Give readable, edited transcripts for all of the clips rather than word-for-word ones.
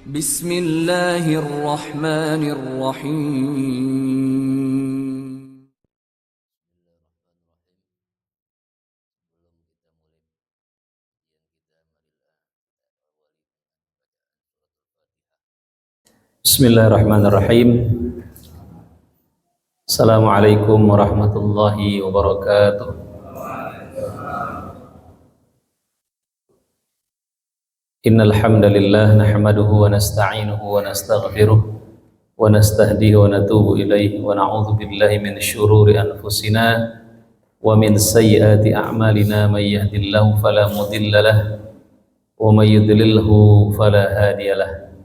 Bismillahirrahmanirrahim. Bismillahirrahmanirrahim. Assalamualaikum warahmatullahi wabarakatuh. Innal hamdalillah nahmaduhu wa nasta'inuhu wa nastaghfiruh wa nastahdihi wa natubu ilaihi wa na'udzu billahi min syururi anfusina wa min sayyiati a'malina may yahdihillahu fala mudilla lahu wa may yudlilhu fala hadiya lahu.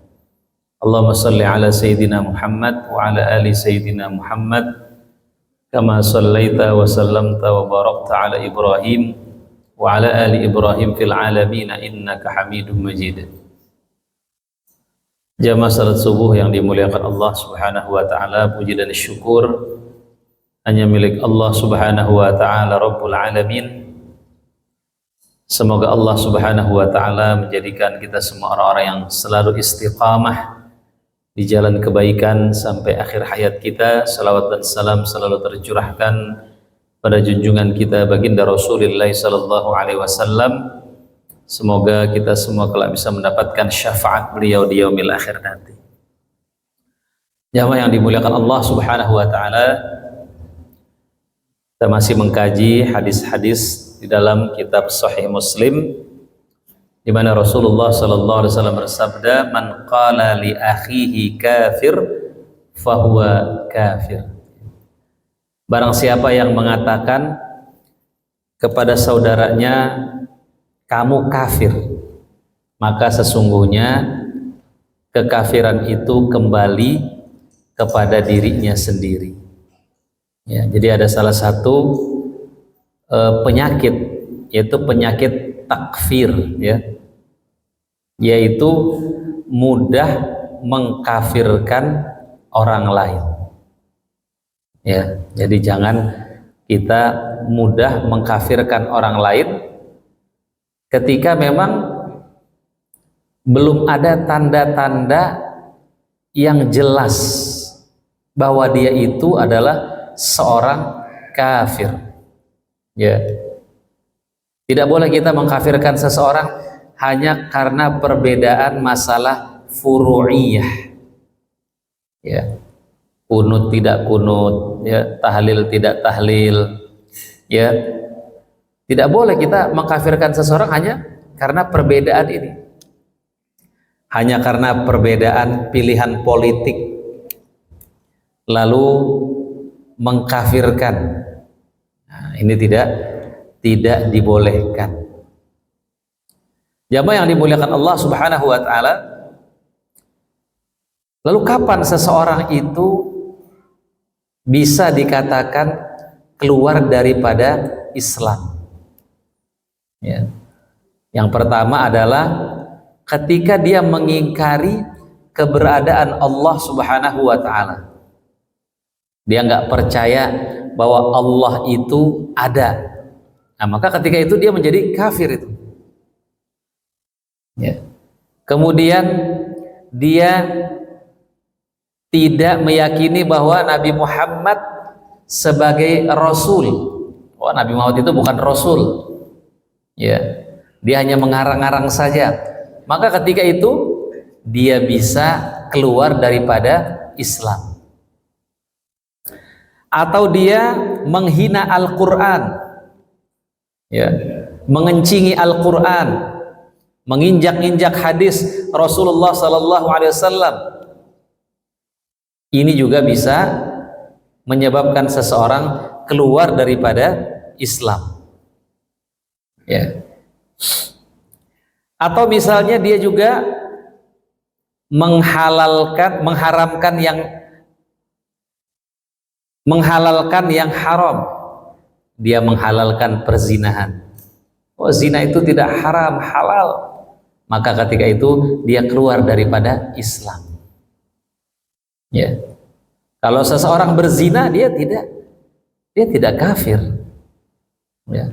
Allahumma salli ala Sayyidina Muhammad wa ala ali Sayyidina Muhammad kama sallaita wa sallamta wa barakta ala Ibrahim wa ala ali Ibrahim fil alamin innaka Hamidum Majid. Jamaah salat subuh yang dimuliakan Allah Subhanahu wa taala, puji dan syukur hanya milik Allah Subhanahu wa taala Rabbul Alamin. Semoga Allah Subhanahu wa taala menjadikan kita semua orang-orang yang selalu istiqamah di jalan kebaikan sampai akhir hayat kita. Salawat dan salam selalu tercurahkan pada junjungan kita baginda Rasulullah sallallahu alaihi wasallam. Semoga kita semua kelak bisa mendapatkan syafaat beliau di yaumil akhir nanti. Jamaah yang dimuliakan Allah Subhanahu wa taala, kita masih mengkaji hadis-hadis di dalam kitab Sahih Muslim, di mana Rasulullah sallallahu alaihi wasallam bersabda, "Man qala li akhihi kafir fahuwa kafir." Barang siapa yang mengatakan kepada saudaranya, "Kamu kafir," maka sesungguhnya kekafiran itu kembali kepada dirinya sendiri. Ya, jadi ada salah satu penyakit, yaitu penyakit takfir, ya, yaitu mudah mengkafirkan orang lain. Ya, jadi jangan kita mudah mengkafirkan orang lain ketika memang belum ada tanda-tanda yang jelas bahwa dia itu adalah seorang kafir. Ya, tidak boleh kita mengkafirkan seseorang hanya karena perbedaan masalah furu'iyah. Ya, kunut tidak kunut, ya, tahlil tidak tahlil, ya. Tidak boleh kita mengkafirkan seseorang hanya karena perbedaan ini. Hanya karena perbedaan pilihan politik lalu mengkafirkan. Nah, ini tidak dibolehkan. Jamaah yang dimuliakan Allah Subhanahu wa taala, lalu kapan seseorang itu bisa dikatakan keluar daripada Islam? Ya. Yang pertama adalah ketika dia mengingkari keberadaan Allah Subhanahu wa taala. Dia nggak percaya bahwa Allah itu ada. Nah, maka ketika itu dia menjadi kafir itu. Ya. Kemudian dia tidak meyakini bahwa Nabi Muhammad sebagai Rasul. Oh, Nabi Muhammad itu bukan Rasul. Ya, dia hanya mengarang-arang saja. Maka ketika itu dia bisa keluar daripada Islam. Atau dia menghina Al-Quran, ya, mengencingi Al-Quran, menginjak-injak hadis Rasulullah Sallallahu Alaihi Wasallam. Ini juga bisa menyebabkan seseorang keluar daripada Islam. Ya. Atau misalnya dia juga menghalalkan yang haram. Dia menghalalkan perzinahan. Oh, zina itu tidak haram, halal. Maka ketika itu dia keluar daripada Islam. Ya. Kalau seseorang berzina, dia tidak kafir. Ya.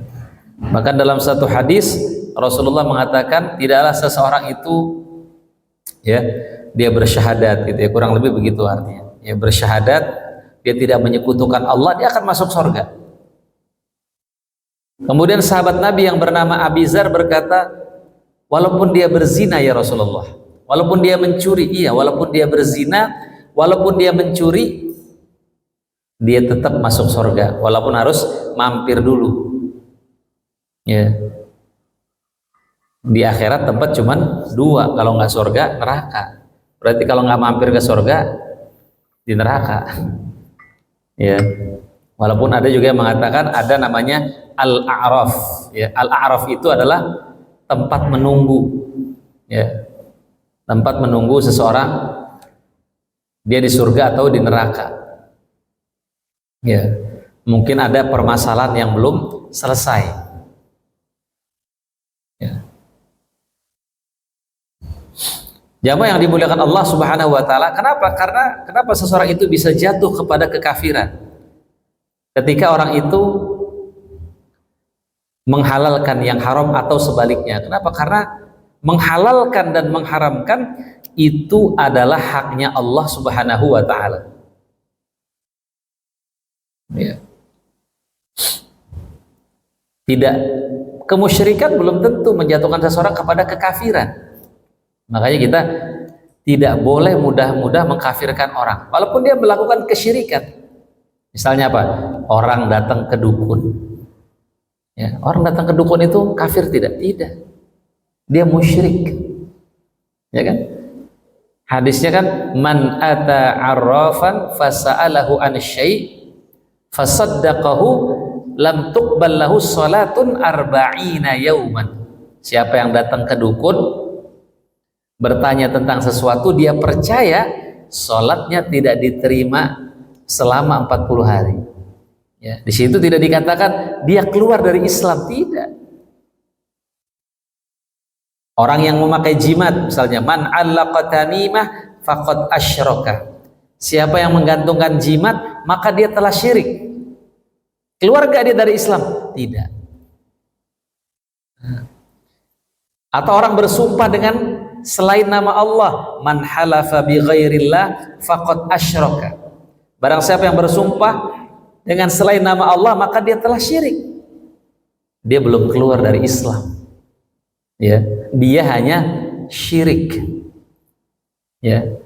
Bahkan dalam satu hadis Rasulullah mengatakan, tidaklah seseorang itu ya, dia bersyahadat gitu ya, kurang lebih begitu artinya. Ya, bersyahadat, dia tidak menyekutukan Allah, dia akan masuk surga. Kemudian sahabat Nabi yang bernama Abi Dzar berkata, walaupun dia berzina ya Rasulullah, walaupun dia mencuri, iya, walaupun dia berzina, walaupun dia mencuri, dia tetap masuk surga, walaupun harus mampir dulu. Ya. Di akhirat tempat cuman dua, kalau nggak surga, neraka. Berarti kalau nggak mampir ke surga, di neraka. Ya. Walaupun ada juga yang mengatakan ada namanya al-a'raf. Ya, al-a'raf itu adalah tempat menunggu. Ya. Tempat menunggu seseorang dia di surga atau di neraka. Ya. Mungkin ada permasalahan yang belum selesai. Ya. Jamaah yang dimuliakan Allah Subhanahu wa taala, kenapa seseorang itu bisa jatuh kepada kekafiran? Ketika orang itu menghalalkan yang haram atau sebaliknya. Kenapa? Karena menghalalkan dan mengharamkan itu adalah haknya Allah Subhanahu wa taala. Ya. Tidak, kemusyrikan belum tentu menjatuhkan seseorang kepada kekafiran. Makanya kita tidak boleh mudah-mudah mengkafirkan orang walaupun dia melakukan kesyirikan. Misalnya apa? Orang datang ke dukun. Ya, orang datang ke dukun itu kafir tidak? Tidak. Dia musyrik. Ya kan? Hadisnya kan, man ata arrafan fasa'alahu an syai' fasaddaqahu lam tuqbal lahu salatun arba'ina yauman. Siapa yang datang ke dukun bertanya tentang sesuatu, dia percaya, salatnya tidak diterima selama 40 hari. Ya, di situ tidak dikatakan dia keluar dari Islam, tidak. Orang yang memakai jimat, misalnya man 'allaqa tamimah faqad asyraka. Siapa yang menggantungkan jimat, maka dia telah syirik. Keluar gak dia dari Islam? Tidak. Atau orang bersumpah dengan selain nama Allah, man halafa bi ghairillah faqad asyraka. Barang siapa yang bersumpah dengan selain nama Allah, maka dia telah syirik. Dia belum keluar dari Islam. Ya, dia hanya syirik. Ya.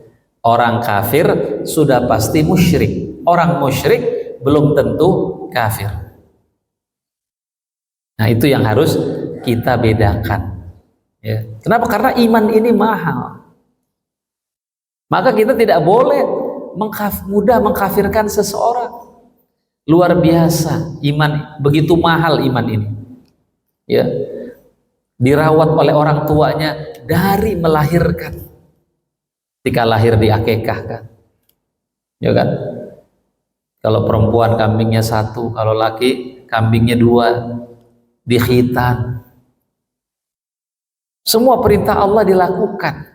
Orang kafir sudah pasti musyrik. Orang musyrik belum tentu kafir. Nah, itu yang harus kita bedakan. Ya. Kenapa? Karena iman ini mahal. Maka kita tidak boleh mudah mengkafirkan seseorang. Luar biasa iman, begitu mahal iman ini. Ya, dirawat oleh orang tuanya dari melahirkan. Ketika lahir diakekahkan, ya kan? Kalau perempuan kambingnya 1, kalau laki kambingnya 2, dikhitan. Semua perintah Allah dilakukan.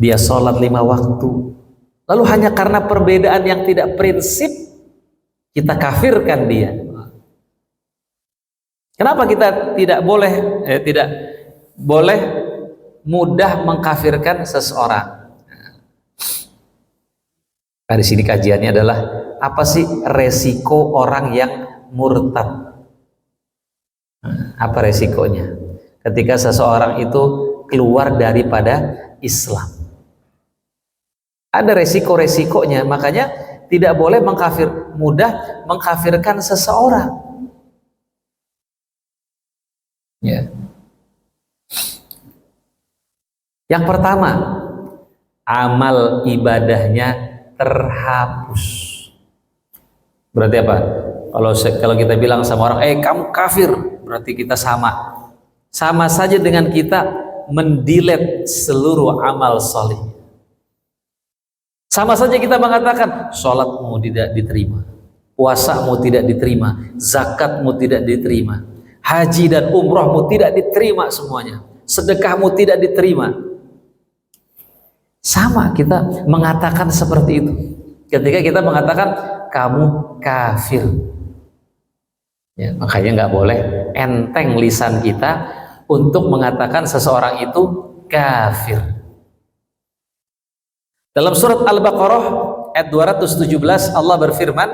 Dia sholat 5 waktu. Lalu hanya karena perbedaan yang tidak prinsip, kita kafirkan dia. Kenapa kita tidak boleh mudah mengkafirkan seseorang? Nah, di sini kajiannya adalah apa sih resiko orang yang murtad? Apa resikonya? Ketika seseorang itu keluar daripada Islam. Ada resiko-resikonya, makanya tidak boleh mudah mengkafirkan seseorang. Ya. Yang pertama, amal ibadahnya terhapus. Berarti apa? Kalau kita bilang sama orang, kamu kafir, berarti kita sama. Sama saja dengan kita mendelete seluruh amal saleh. Sama saja kita mengatakan sholatmu tidak diterima, puasamu tidak diterima, zakatmu tidak diterima, haji dan umrohmu tidak diterima semuanya, sedekahmu tidak diterima. Sama kita mengatakan seperti itu ketika kita mengatakan kamu kafir. Ya, makanya nggak boleh enteng lisan kita untuk mengatakan seseorang itu kafir. Dalam surat Al-Baqarah ayat 217 Allah berfirman,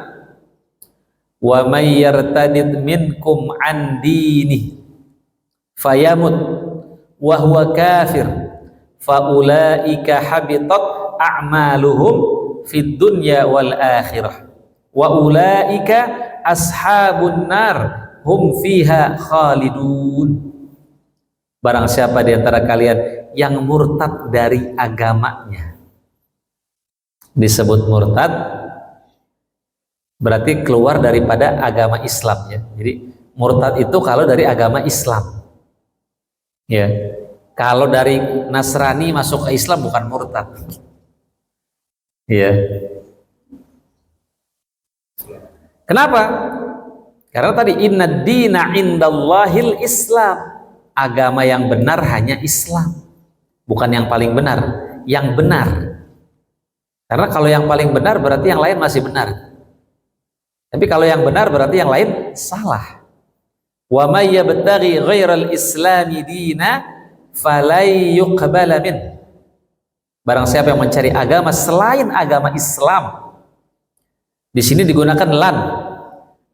"Wa may yartadid minkum an dinihi fayamut wa huwa kafir faulaika habitat a'maluhum fid dunya wal akhirah wa ulaika ashabun nar hum fiha khalidun." Barang siapa di antara kalian yang murtad dari agamanya. Disebut murtad berarti keluar daripada agama Islam ya. Jadi murtad itu kalau dari agama Islam. Ya. Kalau dari Nasrani masuk ke Islam bukan murtad. Ya. Kenapa? Karena tadi inna dina indallahil Islam. Agama yang benar hanya Islam. Bukan yang paling benar, yang benar. Karena kalau yang paling benar berarti yang lain masih benar. Tapi kalau yang benar berarti yang lain salah. Wa may yabtaghi ghairal islami dina falay yuqbala min. Barang siapa yang mencari agama selain agama Islam. Di sini digunakan lan.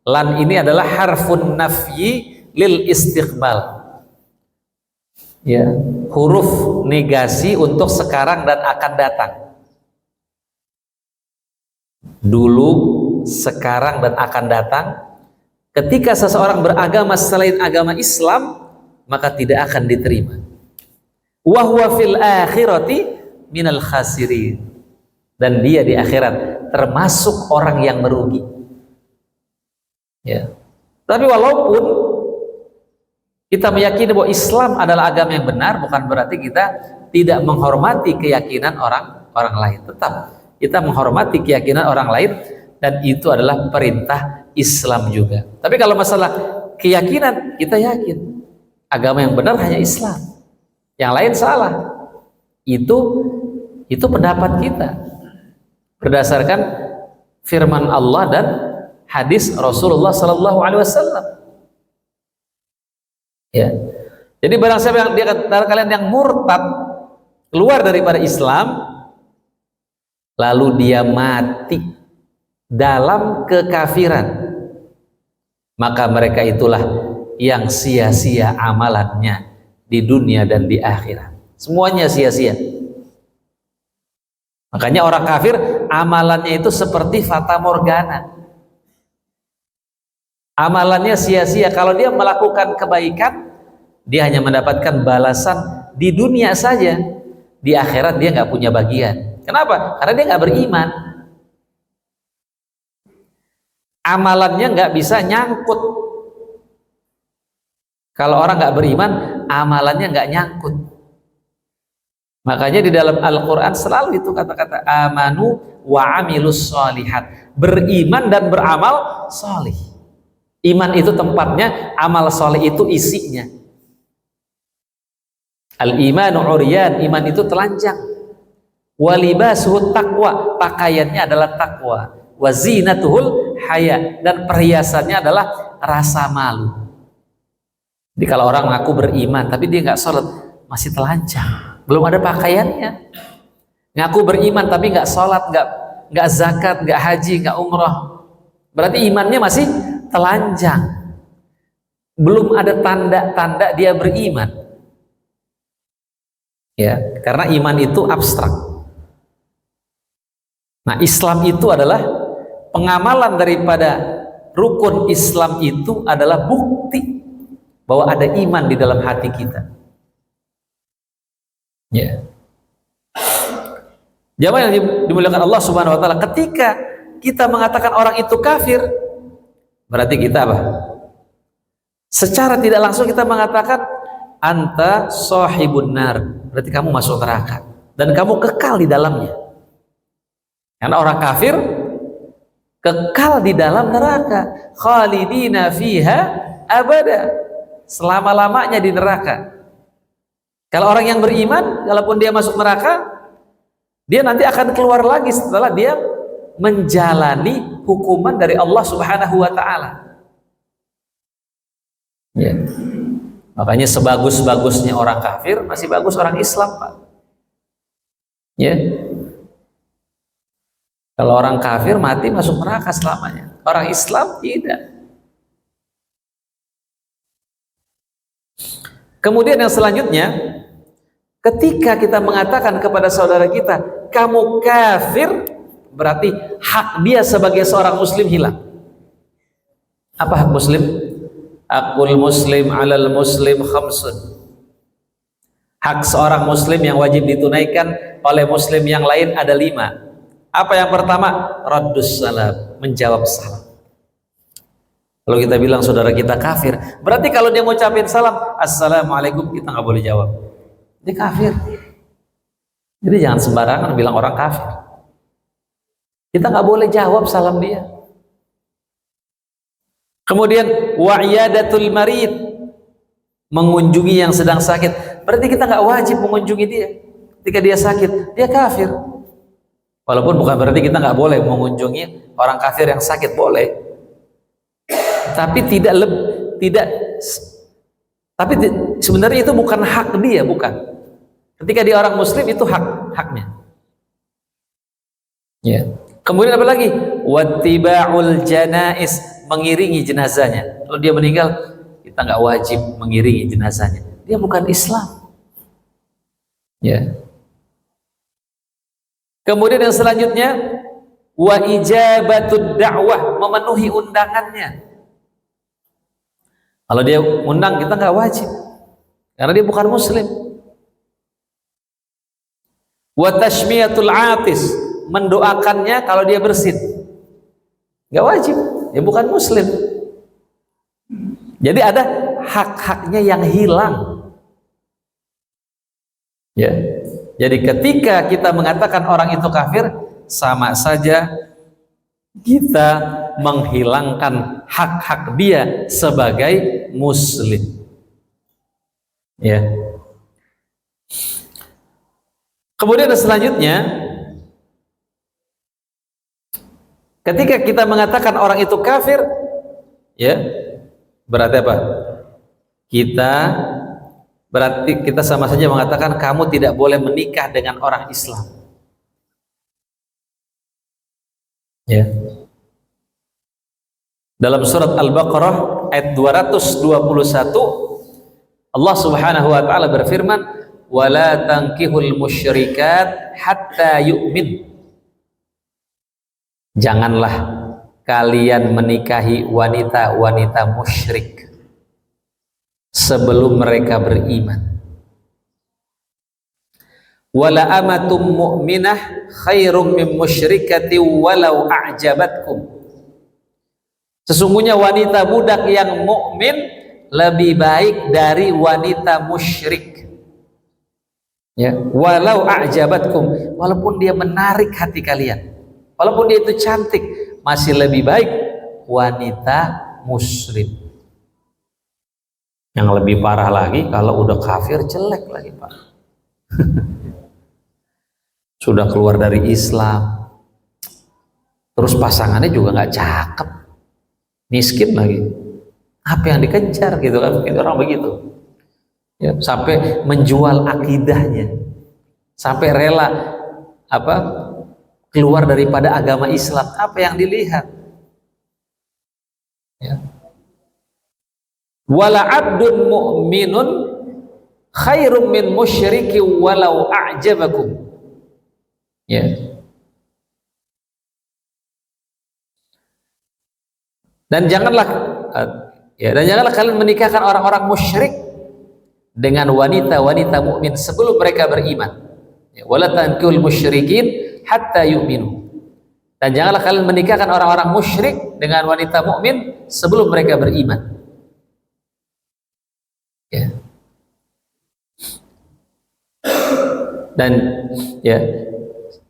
Lan ini adalah harfun nafyi lil istiqbal. Ya, huruf negasi untuk sekarang dan akan datang. Dulu, sekarang dan akan datang. Ketika seseorang beragama selain agama Islam, maka tidak akan diterima. Wa huwa fil akhirati minal khasirin. Dan dia di akhirat termasuk orang yang merugi. Ya. Tapi walaupun kita meyakini bahwa Islam adalah agama yang benar, bukan berarti kita tidak menghormati keyakinan orang lain. Tetap kita menghormati keyakinan orang lain, dan itu adalah perintah Islam juga. Tapi kalau masalah keyakinan, kita yakin agama yang benar hanya Islam, yang lain salah. Itu pendapat kita berdasarkan firman Allah dan hadis Rasulullah Sallallahu Alaihi Wasallam. Ya. Jadi barang siapa yang di antara kalian yang murtad, keluar daripada Islam, lalu dia mati dalam kekafiran, maka mereka itulah yang sia-sia amalannya di dunia dan di akhirat. Semuanya sia-sia. Makanya orang kafir amalannya itu seperti fata morgana. Amalannya sia-sia. Kalau dia melakukan kebaikan, dia hanya mendapatkan balasan di dunia saja. Di akhirat dia nggak punya bagian. Kenapa? Karena dia nggak beriman. Amalannya nggak bisa nyangkut. Kalau orang nggak beriman, amalannya nggak nyangkut. Makanya di dalam Al-Quran selalu itu kata-kata amanu wa amilus sholihat. Beriman dan beramal solih. Iman itu tempatnya, amal solih itu isinya. Al-imanu uryan, iman itu telanjang. Walibasuhu taqwa, pakaiannya adalah takwa. Wazinatuhul haya, dan perhiasannya adalah rasa malu. Jadi kalau orang mengaku beriman tapi dia nggak sholat, masih telanjang, belum ada pakaiannya. Ngaku beriman tapi nggak sholat, nggak zakat, nggak haji, nggak umroh, berarti imannya masih telanjang, belum ada tanda-tanda dia beriman. Ya, karena iman itu abstrak. Nah, Islam itu adalah pengamalan daripada rukun Islam, itu adalah bukti bahwa ada iman di dalam hati kita. Ya. Jamaah yang dimuliakan Allah Subhanahu wa taala, ketika kita mengatakan orang itu kafir, berarti kita apa? Secara tidak langsung kita mengatakan anta sahibun nar, berarti kamu masuk neraka dan kamu kekal di dalamnya. Karena orang kafir kekal di dalam neraka, khalidina fiha abada, selama-lamanya di neraka. Kalau orang yang beriman, kalaupun dia masuk neraka, dia nanti akan keluar lagi setelah dia menjalani hukuman dari Allah Subhanahu wa taala. Ya. Makanya sebagus-bagusnya orang kafir, masih bagus orang Islam, Pak. Ya. Kalau orang kafir mati masuk neraka selamanya. Orang Islam tidak. Kemudian yang selanjutnya, ketika kita mengatakan kepada saudara kita, kamu kafir, berarti hak dia sebagai seorang muslim hilang. Apa hak muslim? Hakul muslim alal muslim khamsun. Hak seorang muslim yang wajib ditunaikan oleh muslim yang lain ada 5. Apa yang pertama? Raddus salam, menjawab salam. Kalau kita bilang saudara kita kafir, berarti kalau dia mau ucapin salam, assalamualaikum, kita nggak boleh jawab. Dia kafir. Jadi jangan sembarangan bilang orang kafir. Kita nggak boleh jawab salam dia. Kemudian wa'iyadatul marid, mengunjungi yang sedang sakit. Berarti kita nggak wajib mengunjungi dia. Ketika dia sakit, dia kafir. Walaupun bukan berarti kita nggak boleh mengunjungi orang kafir yang sakit, boleh. Tapi sebenarnya itu bukan hak dia, bukan. Ketika dia orang muslim itu haknya. Ya. Kemudian apa lagi? Wattiba'ul janais, mengiringi jenazahnya. Kalau dia meninggal, kita nggak wajib mengiringi jenazahnya. Dia bukan Islam. Ya. Kemudian yang selanjutnya, wa ijabatud da'wah, memenuhi undangannya. Kalau dia undang, kita nggak wajib karena dia bukan muslim. Wa tashmiyatul atis, mendoakannya kalau dia bersin, nggak wajib, dia bukan muslim. Jadi ada hak-haknya yang hilang. Ya. Jadi ketika kita mengatakan orang itu kafir, sama saja kita menghilangkan hak-hak dia sebagai muslim. Ya. Kemudian selanjutnya, ketika kita mengatakan orang itu kafir, ya, berarti apa? Berarti kita sama saja mengatakan kamu tidak boleh menikah dengan orang Islam. Ya. Dalam surat Al-Baqarah ayat 221, Allah Subhanahu wa taala berfirman, "Wala tankihul musyrikat hatta yu'min." Janganlah kalian menikahi wanita-wanita musyrik sebelum mereka beriman. Wala amatum mu'minah khairum min musyrikati walau a'jabatkum. Sesungguhnya wanita budak yang mukmin lebih baik dari wanita musyrik. Ya, walau a'jabatkum, walaupun dia menarik hati kalian, walaupun dia itu cantik, masih lebih baik wanita musyrik. Yang lebih parah lagi kalau udah kafir, jelek lagi, Pak. Sudah keluar dari Islam, terus pasangannya juga nggak cakep, miskin lagi. Apa yang dikejar gitu kan? Mungkin orang begitu. Ya, sampai menjual akidahnya, sampai rela keluar daripada agama Islam. Apa yang dilihat? Ya. Wala abdun mu'minun khairum min musyriki walau a'jabakum. Ya. Dan janganlah kalian menikahkan orang-orang musyrik dengan wanita-wanita mukmin sebelum mereka beriman. Ya, wala tankihul musyrikin hatta yu'minu. Dan janganlah kalian menikahkan orang-orang musyrik dengan wanita mukmin sebelum mereka beriman. Ya. Dan ya,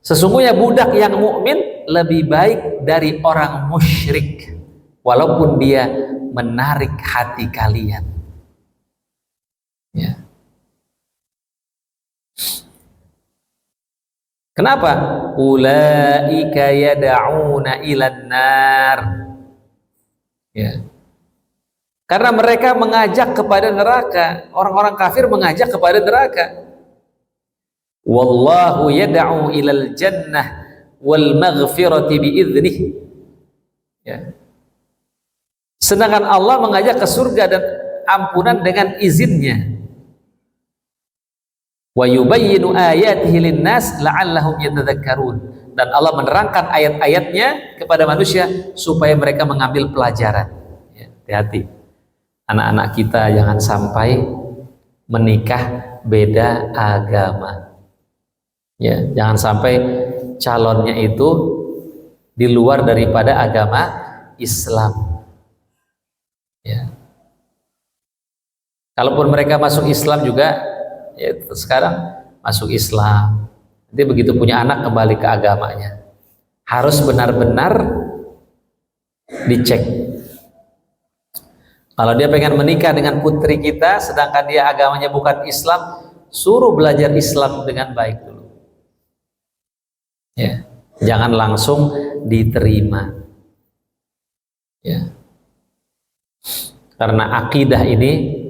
sesungguhnya budak yang mukmin lebih baik dari orang musyrik walaupun dia menarik hati kalian. Ya. Kenapa? Ulaika yad'una ilan nar. Ya. Karena mereka mengajak kepada neraka. Orang-orang kafir mengajak kepada neraka. Wallahu yad'u ilal jannah wal maghfirati bi'idnih. Ya. Sedangkan Allah mengajak ke surga dan ampunan dengan izinnya. Wa yubayyinu ayatihi lin-nas la'allahum yatadzakkarun. Dan Allah menerangkan ayat-ayatnya kepada manusia supaya mereka mengambil pelajaran. Ya, hati-hati. Anak-anak kita jangan sampai menikah beda agama. Ya, jangan sampai calonnya itu di luar daripada agama Islam. Ya. Kalaupun mereka masuk Islam juga, ya sekarang masuk Islam. Nanti begitu punya anak kembali ke agamanya. Harus benar-benar dicek. Kalau dia pengen menikah dengan putri kita, sedangkan dia agamanya bukan Islam, suruh belajar Islam dengan baik dulu. Ya, jangan langsung diterima. Ya. Karena akidah ini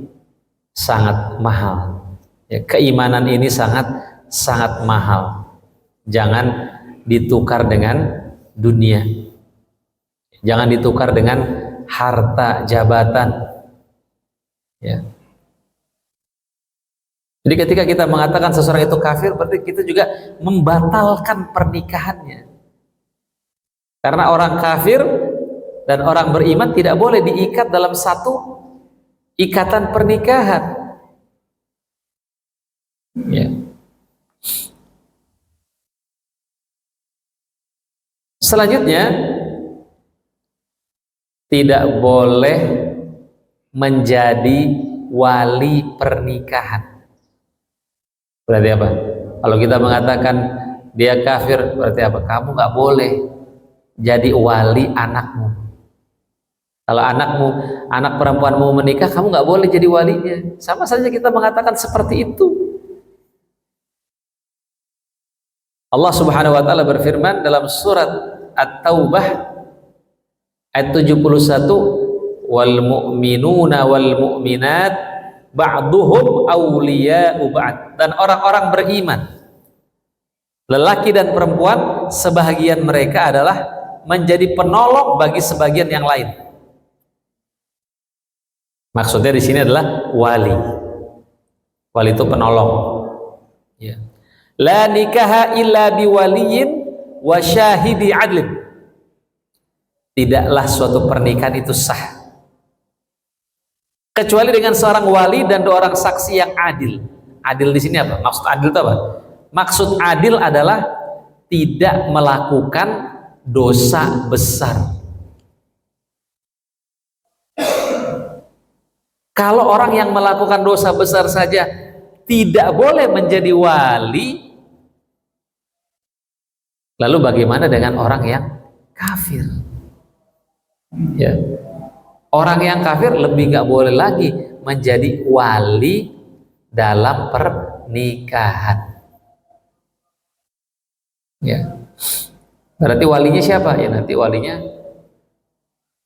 sangat mahal. Ya, keimanan ini sangat mahal. Jangan ditukar dengan dunia. Jangan ditukar dengan harta, jabatan. Ya. Jadi ketika kita mengatakan seseorang itu kafir, berarti kita juga membatalkan pernikahannya. Karena orang kafir dan orang beriman tidak boleh diikat dalam satu ikatan pernikahan. Ya. Selanjutnya, tidak boleh menjadi wali pernikahan. Berarti apa? Kalau kita mengatakan dia kafir, berarti apa? Kamu nggak boleh jadi wali anakmu. Kalau anak perempuanmu menikah, kamu nggak boleh jadi walinya. Sama saja kita mengatakan seperti itu. Allah Subhanahu wa taala berfirman dalam surat At-Taubah ayat 71, wal mu'minuna wal mu'minat ba'duhum awliya'u ba'd. Dan orang-orang beriman, lelaki dan perempuan, sebahagian mereka adalah menjadi penolong bagi sebagian yang lain. Maksudnya di sini adalah wali. Wali itu penolong. Ya. La nikaha illa biwaliyin wa syahidi adlin. Tidaklah suatu pernikahan itu sah kecuali dengan seorang wali dan 2 orang saksi yang adil. Adil di sini apa? Maksud adil itu apa? Maksud adil adalah tidak melakukan dosa besar. Kalau orang yang melakukan dosa besar saja tidak boleh menjadi wali, lalu bagaimana dengan orang yang kafir? Ya. Orang yang kafir lebih nggak boleh lagi menjadi wali dalam pernikahan. Ya. Berarti walinya siapa? Ya nanti walinya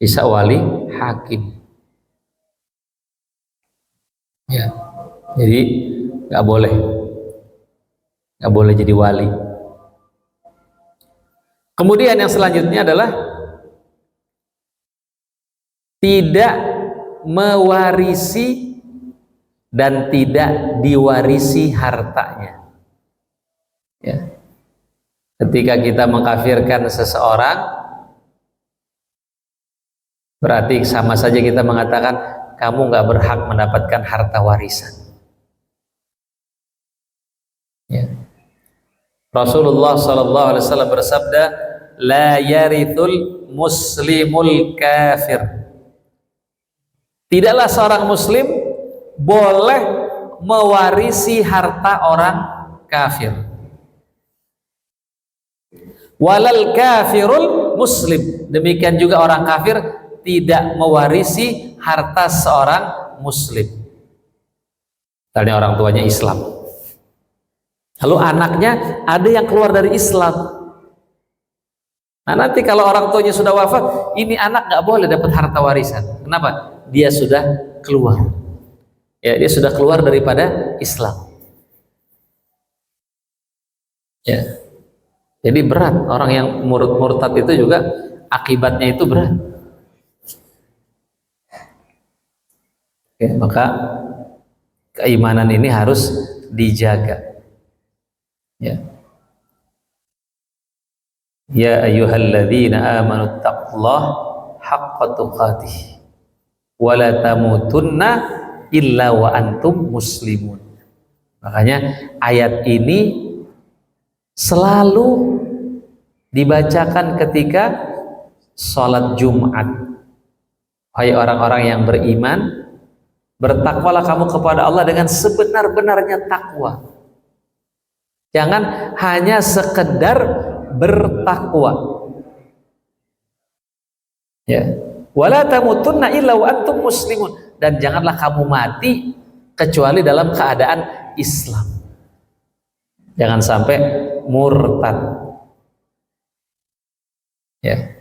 bisa wali hakim. Ya. Jadi nggak boleh jadi wali. Kemudian yang selanjutnya adalah tidak mewarisi dan tidak diwarisi hartanya. Ya. Ketika kita mengkafirkan seseorang, berarti sama saja kita mengatakan kamu nggak berhak mendapatkan harta warisan. Ya. Rasulullah SAW bersabda, la yarithul muslimul kafir. Tidaklah seorang muslim boleh mewarisi harta orang kafir. Walal kafirul muslim. Demikian juga orang kafir tidak mewarisi harta seorang muslim. Misalnya orang tuanya Islam, lalu anaknya ada yang keluar dari Islam. Nah nanti kalau orang tuanya sudah wafat, ini anak nggak boleh dapat harta warisan. Kenapa? Dia sudah keluar. Ya, dia sudah keluar daripada Islam. Ya. Jadi berat, orang yang murtad itu juga akibatnya itu berat. Oke, maka keimanan ini harus dijaga. Ya. Ya ayyuhalladzina amanu taqullaha haqqa tuqatih wa la tamutunna illa wa antum muslimun. Makanya ayat ini selalu dibacakan ketika sholat Jumat. Hai orang-orang yang beriman, bertakwalah kamu kepada Allah dengan sebenar-benarnya takwa. Jangan hanya sekedar bertakwa. Ya. Wala tamutunna illa wa antum muslimun, dan janganlah kamu mati kecuali dalam keadaan Islam. Jangan sampai murtad. Ya.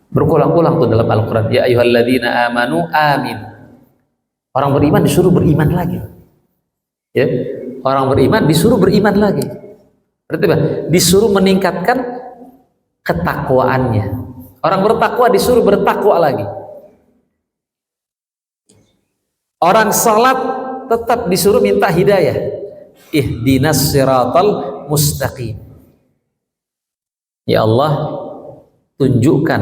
Berulang-ulang tuh dalam Al-Quran. Ya ayyuhalladzina amanu amin. Orang beriman disuruh beriman lagi. Ya. Orang beriman disuruh beriman lagi. Berarti apa? Disuruh meningkatkan ketakwaannya. Orang bertakwa disuruh bertakwa lagi. Orang salat tetap disuruh minta hidayah. Ihdinas siratal mustaqim. Ya Allah, tunjukkan.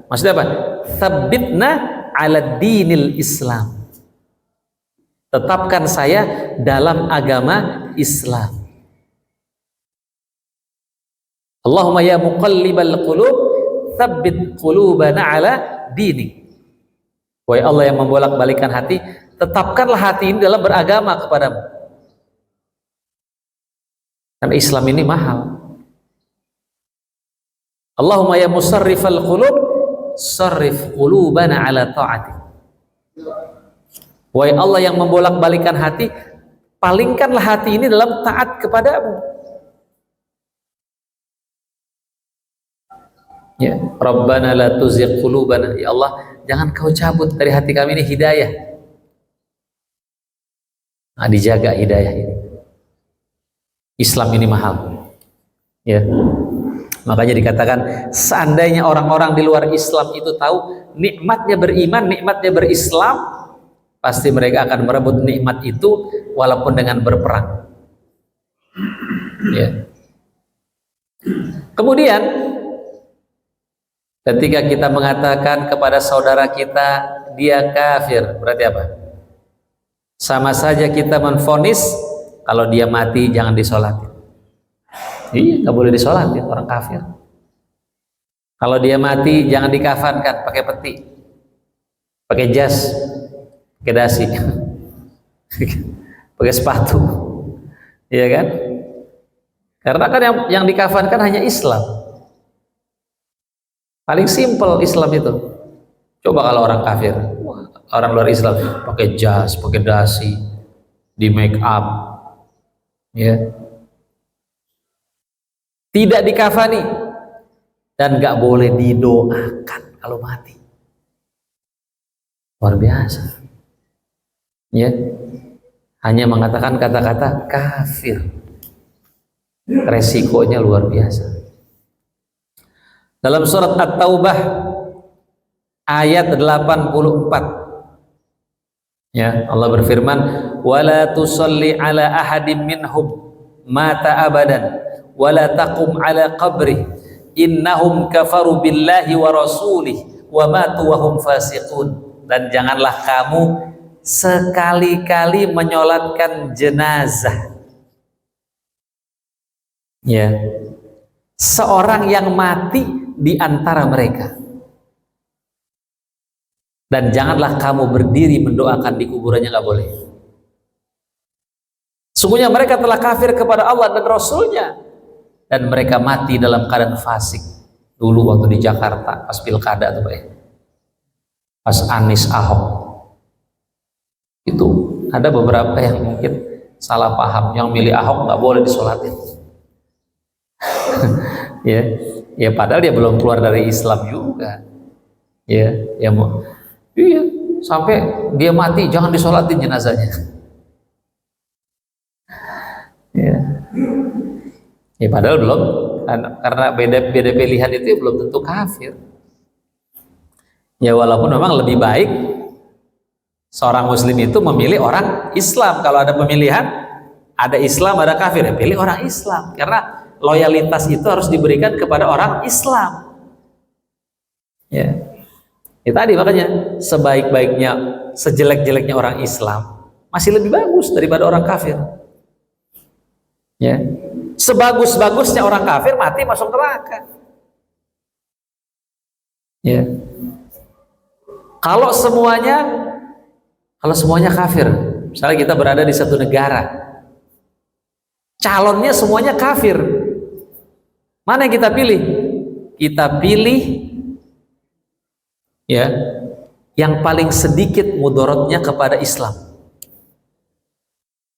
Maksudnya apa? Tsabbitna ala dinil Islam. Tetapkan saya dalam agama Islam. Allahumma ya muqallibal qulub, tsabbit qulubana ala dinik. Wahai Allah yang membolak-balikan hati, tetapkanlah hati ini dalam beragama kepadamu. Karena Islam ini mahal. Allahumma ya musarrifal qulub, sarrif qulubana ala ta'atik. Wahai Allah yang membolak-balikan hati, palingkanlah hati ini dalam taat kepadamu. Ya, Rabbana la tuzigh qulubana. Ya Allah, jangan kau cabut dari hati kami ini hidayah. Nah, dijaga hidayah ini. Islam ini mahal. Ya. Makanya dikatakan seandainya orang-orang di luar Islam itu tahu nikmatnya beriman, nikmatnya berislam, pasti mereka akan merebut nikmat itu walaupun dengan berperang. Ya. Kemudian ketika kita mengatakan kepada saudara kita dia kafir, berarti apa? Sama saja kita menvonis kalau dia mati jangan disolatin. Iya, nggak boleh disolatin orang kafir. Kalau dia mati jangan dikafankan pakai peti, pakai jas, pakai dasi, pakai sepatu, iya kan? Karena kan yang dikafankan hanya Islam. Paling simpel Islam itu. Coba kalau orang kafir, orang luar Islam pakai jas, pakai dasi, di make up, ya, tidak dikafani dan nggak boleh didoakan kalau mati. Luar biasa, ya. Hanya mengatakan kata-kata kafir, resikonya luar biasa. Dalam surat At-Taubah ayat 84, ya, Allah berfirman, wala tusalli ala ahadim minhum mata abadan wala taqum ala qabri innahum kafaru billahi wa rasulih wa matu wa hum fasiqun. Dan janganlah kamu sekali-kali menyolatkan jenazah, ya, seorang yang mati di antara mereka, dan janganlah kamu berdiri mendoakan di kuburannya, nggak boleh. Sungguhnya mereka telah kafir kepada Allah dan Rasulnya, dan mereka mati dalam keadaan fasik. Dulu waktu di Jakarta pas pilkada tuh, pas Anies Ahok, itu ada beberapa yang mungkin salah paham, yang milih Ahok nggak boleh disolatin. Ya, ya, padahal dia belum keluar dari Islam juga. Ya, ya mau, iya, sampai dia mati jangan disolatin jenazahnya. Ya. Ya padahal belum, karena beda pilihan itu ya belum tentu kafir. Ya walaupun memang lebih baik seorang muslim itu memilih orang Islam. Kalau ada pemilihan, ada Islam, ada kafir, ya pilih orang Islam. Karena loyalitas itu harus diberikan kepada orang Islam. Ya. Ya tadi makanya sebaik-baiknya, sejelek-jeleknya orang Islam masih lebih bagus daripada orang kafir. Ya. Sebagus-bagusnya orang kafir mati masuk neraka. Ya. Kalau semuanya kafir, misalnya kita berada di satu negara, calonnya semuanya kafir, mana yang kita pilih? Kita pilih ya yang paling sedikit mudorotnya kepada Islam.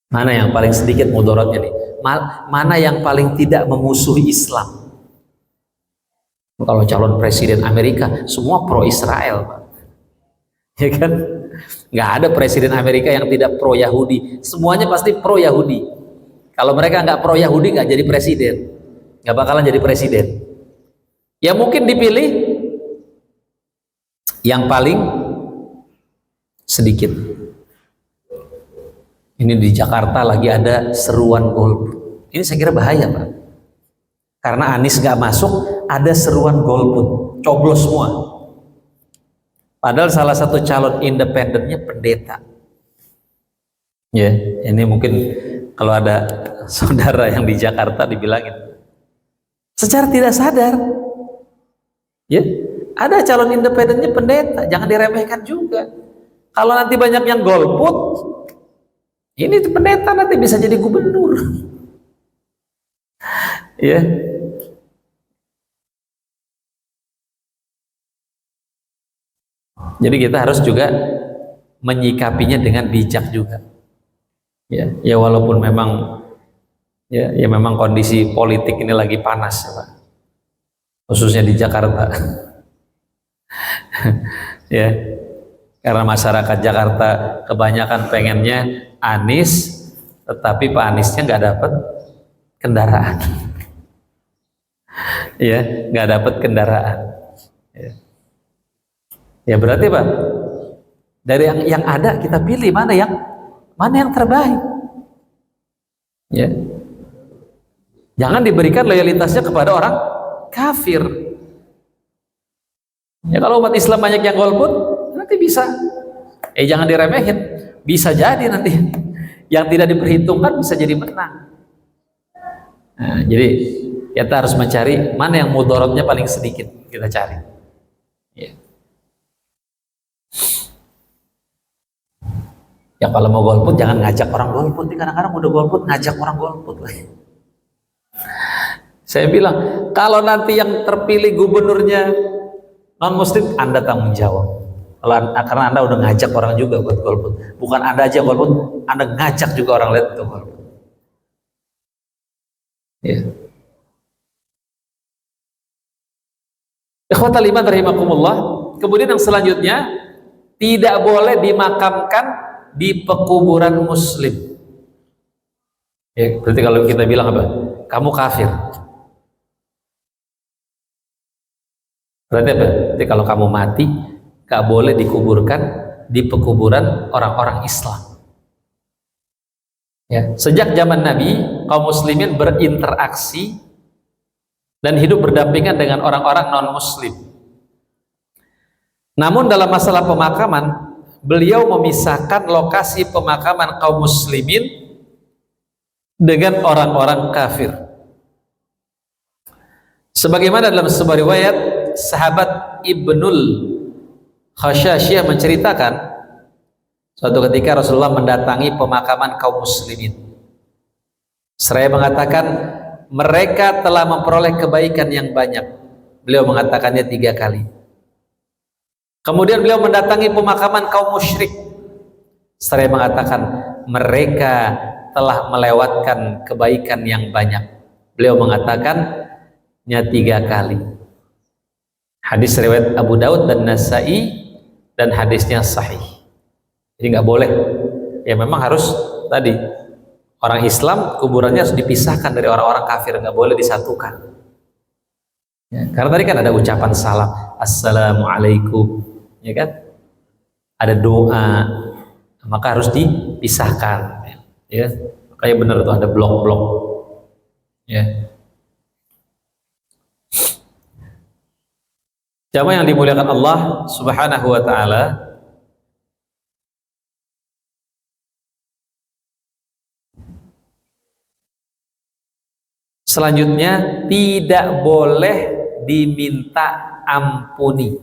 Mana yang paling sedikit mudorotnya nih? Mana yang paling tidak memusuhi Islam? Kalau calon presiden Amerika semua pro Israel, ya kan? Nggak ada presiden Amerika yang tidak pro Yahudi, semuanya pasti pro Yahudi. Kalau mereka nggak pro Yahudi nggak jadi presiden, nggak bakalan jadi presiden. Ya mungkin dipilih yang paling sedikit. Ini di Jakarta lagi ada seruan golput. Ini saya kira bahaya, Pak. Karena Anies gak masuk, ada seruan golput, coblos semua. Padahal salah satu calon independennya pendeta. Ya, ini mungkin kalau ada saudara yang di Jakarta dibilangin. Secara tidak sadar, ya, ada calon independennya pendeta, jangan diremehkan juga. Kalau nanti banyak yang golput, ini pendeta nanti bisa jadi gubernur. Ya. Jadi kita harus juga menyikapinya dengan bijak juga. Ya, ya walaupun memang ya memang kondisi politik ini lagi panas ya, Pak. Khususnya di Jakarta. Ya. Karena masyarakat Jakarta kebanyakan pengennya Anies, tetapi Pak Aniesnya nggak dapat kendaraan. Ya, nggak dapat kendaraan. Ya. Ya berarti Pak, dari yang ada kita pilih mana yang terbaik. Ya. Jangan diberikan loyalitasnya kepada orang kafir. Ya kalau umat Islam banyak yang golput, nanti bisa. Jangan diremehin. Bisa jadi nanti yang tidak diperhitungkan bisa jadi menang. Nah, jadi kita harus mencari mana yang mudorotnya paling sedikit, kita cari. Ya. Ya kalau mau golput jangan ngajak orang golput. Kadang-kadang udah golput ngajak orang golput. Saya bilang kalau nanti yang terpilih gubernurnya non muslim, Anda tanggung jawab. Karena Anda udah ngajak orang juga buat golput. Bukan Anda aja golput, Anda ngajak juga orang lain untuk golput. Ya. Ikhwatal iman rahimakumullah. Kemudian yang selanjutnya, tidak boleh dimakamkan di pekuburan muslim. Ya, berarti kalau kita bilang apa? Kamu kafir. Berarti apa? Berarti kalau kamu mati, gak boleh dikuburkan di pekuburan orang-orang Islam. Ya, sejak zaman Nabi, kaum muslimin berinteraksi dan hidup berdampingan dengan orang-orang non-muslim. Namun dalam masalah pemakaman, beliau memisahkan lokasi pemakaman kaum muslimin dengan orang-orang kafir. Sebagaimana dalam sebuah riwayat, sahabat Ibnul Khashasyah menceritakan, suatu ketika Rasulullah mendatangi pemakaman kaum muslimin. Seraya mengatakan, mereka telah memperoleh kebaikan yang banyak. Beliau mengatakannya 3 kali. Kemudian beliau mendatangi pemakaman kaum musyrik. Seraya mengatakan, mereka telah melewatkan kebaikan yang banyak. Beliau mengatakannya 3 kali. Hadis riwayat Abu Daud dan Nasai, dan hadisnya sahih. Jadi nggak boleh. Ya memang harus tadi Orang Islam kuburannya harus dipisahkan dari orang-orang kafir, nggak boleh disatukan. Ya, karena tadi kan ada ucapan salam, assalamualaikum, ya kan? Ada doa, maka harus dipisahkan. Ya, makanya benar tuh ada blok-blok. Ya. Jamaah yang dimuliakan Allah Subhanahu wa taala, selanjutnya tidak boleh diminta ampuni.